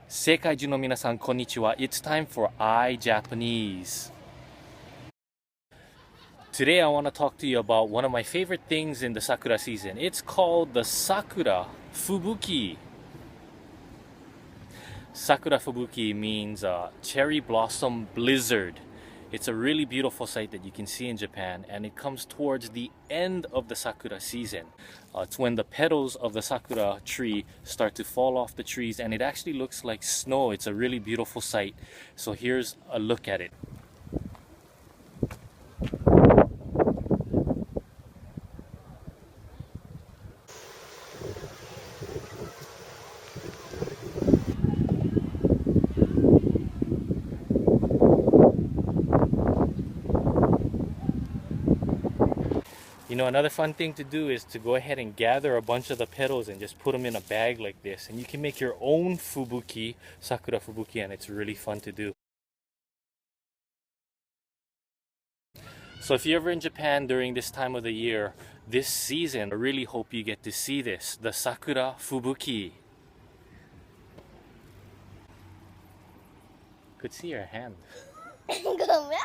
世界中の皆さん、こんにちは。It's time for iJapanese. Today I want to talk to you about one of my favorite things in the Sakura season. It's called the Sakura Fubuki. Sakura Fubuki means cherry blossom blizzard. It's a really beautiful sight that you can see in Japan, and it comes towards the end of the Sakura season. It's when the petals of the Sakura tree start to fall off the trees, and it actually looks like snow. It's a really beautiful sight. So here's a look at it. You know, another fun thing to do is to go ahead and gather a bunch of the petals and just put them in a bag like this. And you can make your own fubuki, Sakura Fubuki, and it's really fun to do. So if you're ever in Japan during this time of the year, this season, I really hope you get to see this, the Sakura Fubuki. Could see your hand. ごめん。